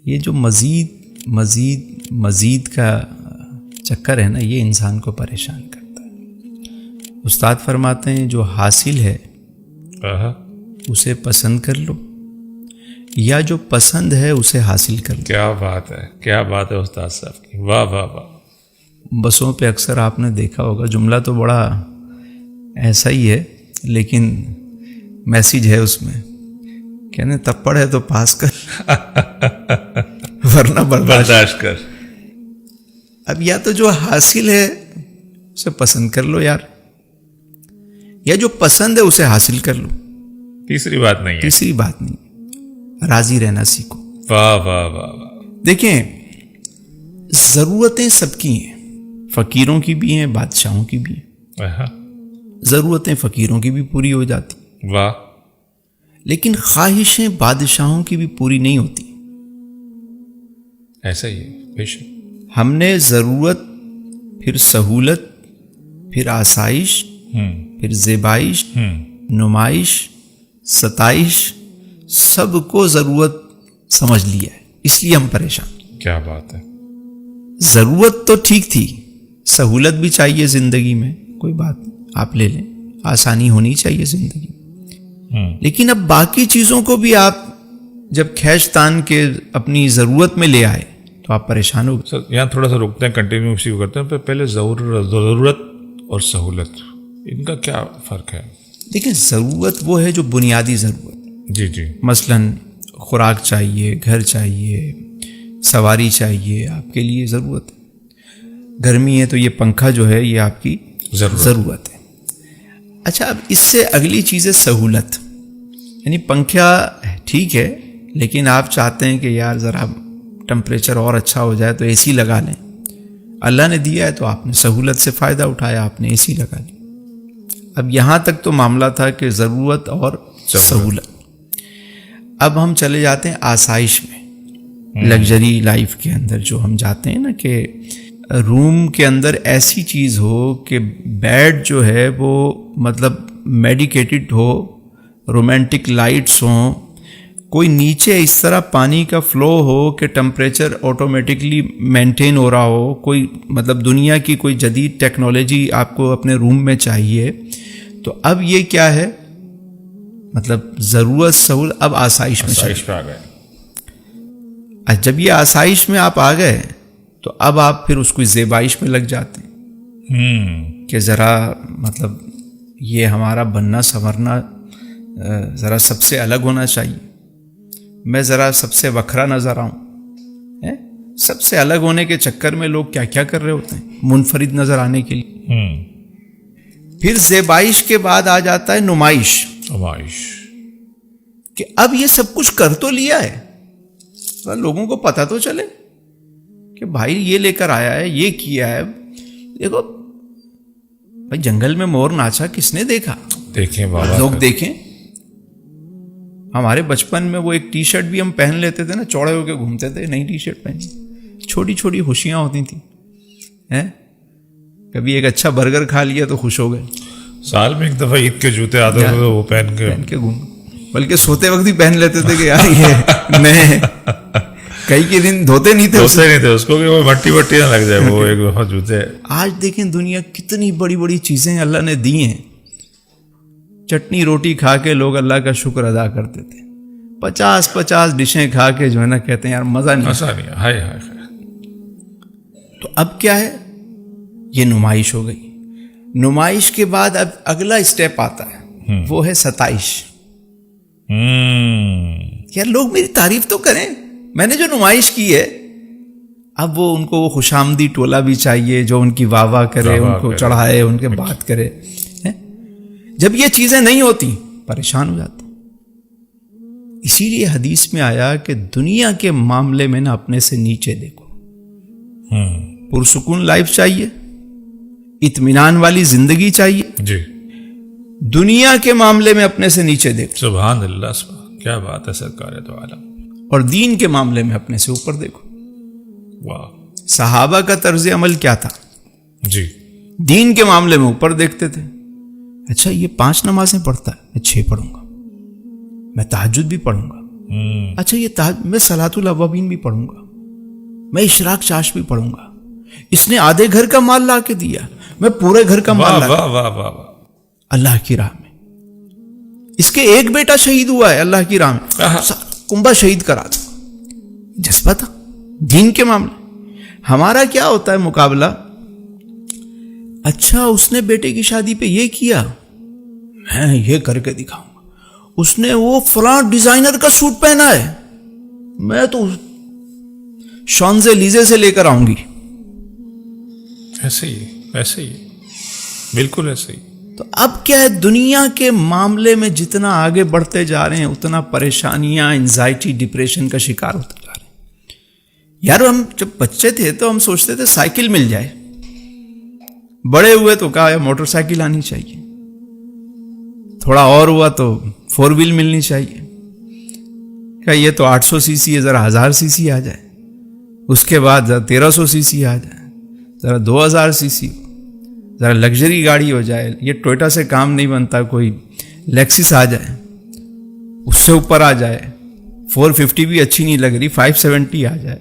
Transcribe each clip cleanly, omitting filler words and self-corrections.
یہ جو مزید مزید مزید کا چکر ہے نا، یہ انسان کو پریشان کرتا ہے. استاد فرماتے ہیں جو حاصل ہے اسے پسند کر لو، یا جو پسند ہے اسے حاصل کر لو. کیا بات ہے، کیا بات ہے استاد صاحب کی، واہ واہ واہ. بسوں پہ اکثر آپ نے دیکھا ہوگا، جملہ تو بڑا ایسا ہی ہے لیکن میسیج ہے اس میں، کہنے تپڑ ہے تو پاس کر ورنہ برداشت کر. اب یا تو جو حاصل ہے اسے پسند کر لو یار، یا جو پسند ہے اسے حاصل کر لو. تیسری بات نہیں ہے، تیسری بات نہیں، راضی رہنا سیکھو. واہ واہ واہ واہ. دیکھیں ضرورتیں سب کی ہیں، فقیروں کی بھی ہیں، بادشاہوں کی بھی ہیں. ضرورتیں فقیروں کی بھی پوری ہو جاتی، واہ. لیکن خواہشیں بادشاہوں کی بھی پوری نہیں ہوتی. ایسا ہی ہے بے شک. ہم نے ضرورت، پھر سہولت، پھر آسائش، پھر زیبائش، نمائش، ستائش، سب کو ضرورت سمجھ لیا ہے، اس لیے ہم پریشان. کیا بات ہے. ضرورت تو ٹھیک تھی، سہولت بھی چاہیے زندگی میں، کوئی بات نہیں آپ لے لیں، آسانی ہونی چاہیے زندگی میں، لیکن اب باقی چیزوں کو بھی آپ جب کھینچ تان کے اپنی ضرورت میں لے آئے تو آپ پریشان ہو گئے. سر یہاں تھوڑا سا رکتے ہیں، کنٹینیو اسی کو کرتے ہیں. پہلے ضرورت اور سہولت، ان کا کیا فرق ہے؟ دیکھیں ضرورت وہ ہے جو بنیادی ضرورت، جی جی. مثلاً خوراک چاہیے، گھر چاہیے، سواری چاہیے، آپ کے لیے ضرورت ہے. گرمی ہے تو یہ پنکھا جو ہے یہ آپ کی ضرورت ہے. اچھا اب اس سے اگلی چیز ہے سہولت، یعنی پنکھا ٹھیک ہے لیکن آپ چاہتے ہیں کہ یار ذرا ٹمپریچر اور اچھا ہو جائے تو اے سی لگا لیں. اللہ نے دیا ہے تو آپ نے سہولت سے فائدہ اٹھایا، آپ نے اے سی لگا لی. اب یہاں تک تو معاملہ تھا کہ ضرورت اور سہولت. اب ہم چلے جاتے ہیں آسائش میں، لگژری لائف کے اندر جو ہم جاتے ہیں نا، کہ روم کے اندر ایسی چیز ہو کہ بیڈ جو ہے وہ مطلب میڈیکیٹڈ ہو، رومانٹک لائٹس ہوں، کوئی نیچے اس طرح پانی کا فلو ہو کہ ٹمپریچر آٹومیٹکلی مینٹین ہو رہا ہو، کوئی مطلب دنیا کی کوئی جدید ٹیکنالوجی آپ کو اپنے روم میں چاہیے. تو اب یہ کیا ہے، مطلب ضرورت سہولت اب آسائش میں آ گئے. جب یہ آسائش میں آپ آ گئے تو اب آپ پھر اس کو زیبائش میں لگ جاتے ہیں کہ ذرا مطلب یہ ہمارا بننا سنورنا ذرا سب سے الگ ہونا چاہیے، میں ذرا سب سے وکھرا نظر آؤں. سب سے الگ ہونے کے چکر میں لوگ کیا کیا کر رہے ہوتے ہیں منفرد نظر آنے کے لیے. پھر زیبائش کے بعد آ جاتا ہے نمائش، کہ اب یہ سب کچھ کر تو لیا ہے، لوگوں کو پتہ تو چلے کہ بھائی یہ لے کر آیا ہے، یہ کیا ہے. دیکھو بھائی جنگل میں مور ناچا کس نے دیکھا؟ دیکھیں بابا، لوگ دیکھیں. ہمارے بچپن میں وہ ایک ٹی شرٹ بھی ہم پہن لیتے تھے نا، چوڑے ہو کے گھومتے تھے، نئی ٹی شرٹ پہنی، چھوٹی چھوٹی خوشیاں ہوتی تھیں. کبھی ایک اچھا برگر کھا لیا تو خوش ہو گئے. سال میں ایک دفعہ عید کے جوتے آتے تھے وہ پہن کے گھوم، بلکہ سوتے وقت بھی پہن لیتے تھے کہ یار یہ نئے، کئی کے دن دھوتے نہیں تھے اس کو کہ وہ مٹی وٹی نہ لگ جائے وہ ایک دفعہ جوتے. آج دیکھیں دنیا کتنی بڑی بڑی چیزیں اللہ نے دی ہیں. چٹنی روٹی کھا کے لوگ اللہ کا شکر ادا کرتے تھے، 50 ڈشیں کھا کے جو ہے نا کہتے ہیں یار مزہ نہیں. ہائے ہائے. تو اب کیا ہے، یہ نمائش ہو گئی. نمائش کے بعد اب اگلا اسٹیپ آتا ہے، وہ ہے ستائش. یار لوگ میری تعریف تو کریں، میں نے جو نمائش کی ہے. اب وہ ان کو وہ خوش آمدی ٹولہ بھی چاہیے جو ان کی واہ واہ کرے، ان کو چڑھائے، ان کے بات کرے. جب یہ چیزیں نہیں ہوتی پریشان ہو جاتے. اسی لیے حدیث میں آیا کہ دنیا کے معاملے میں نا اپنے سے نیچے دیکھو. پرسکون لائف چاہیے، اطمینان والی زندگی چاہیے جی. دنیا کے معاملے میں اپنے سے نیچے دیکھو. سبحان اللہ، سبحان، کیا بات ہے سرکار تو عالم. اور دین کے معاملے میں اپنے سے اوپر دیکھو. واہ. صحابہ کا طرز عمل کیا تھا؟ جی. دین کے معاملے میں اوپر دیکھتے تھے. اچھا یہ 5 نمازیں پڑھتا ہے، میں 6 پڑھوں گا، میں تہجد بھی پڑھوں گا، اچھا یہ میں صلاۃ الاوابین بھی پڑھوں گا، میں اشراق چاش بھی پڑھوں گا، اس نے آدھے گھر کا مال لا کے دیا، میں پورے گھر کا مال لا اللہ کی راہ میں. اس کے ایک بیٹا شہید ہوا ہے اللہ کی راہ میں، کنبہ شہید کرا دو. جذبہ تھا دین کے معاملے. ہمارا کیا ہوتا ہے مقابلہ، اچھا اس نے بیٹے کی شادی پہ یہ کیا، میں یہ کر کے دکھاؤں گا. اس نے وہ فلاں ڈیزائنر کا سوٹ پہنا ہے، میں تو شانزے لیزے سے لے کر آؤں گی. ایسے ہی بالکل ایسے ہی. تو اب کیا ہے، دنیا کے معاملے میں جتنا آگے بڑھتے جا رہے ہیں اتنا پریشانیاں، انزائٹی، ڈپریشن کا شکار ہوتے جا رہے ہیں. یار ہم جب بچے تھے تو ہم سوچتے تھے سائیکل مل جائے، بڑے ہوئے تو کہا موٹر سائیکل آنی چاہیے، تھوڑا اور ہوا تو 4 ویل ملنی چاہیے، کہ یہ تو 800 سی سی ہے، ذرا 1000 سی سی آ جائے، اس کے بعد ذرا 1300 سی سی آ جائے، ذرا 2000 سی سی، ذرا لگژری گاڑی ہو جائے. یہ ٹوئٹا سے کام نہیں بنتا، کوئی لیکسس آ جائے، اس سے اوپر آ جائے. 450 بھی اچھی نہیں لگ رہی، 570 آ جائے.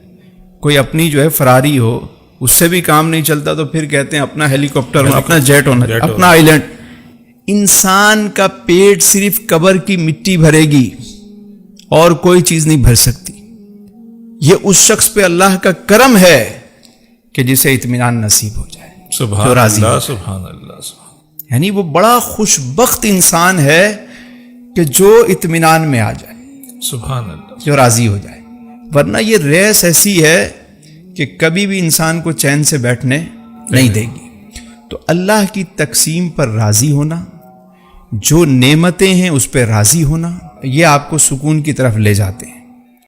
کوئی اپنی جو ہے فراری ہو، اس سے بھی کام نہیں چلتا تو پھر کہتے ہیں اپنا ہیلی کاپٹر ہونا، اپنا جیٹ ہونا، اپنا آئی لینڈ. انسان کا پیٹ صرف قبر کی مٹی بھرے گی اور کوئی چیز نہیں بھر سکتی. یہ اس شخص پہ اللہ کا کرم ہے کہ جسے اطمینان نصیب ہو جائے، سبحان اللہ سبحان اللہ. یعنی وہ بڑا خوش بخت انسان ہے کہ جو اطمینان میں آ جائے، سبحان اللہ، جو راضی ہو جائے. ورنہ یہ ریس ایسی ہے کہ کبھی بھی انسان کو چین سے بیٹھنے نہیں دے گی. تو اللہ کی تقسیم پر راضی ہونا، جو نعمتیں ہیں اس پہ راضی ہونا، یہ آپ کو سکون کی طرف لے جاتے ہیں.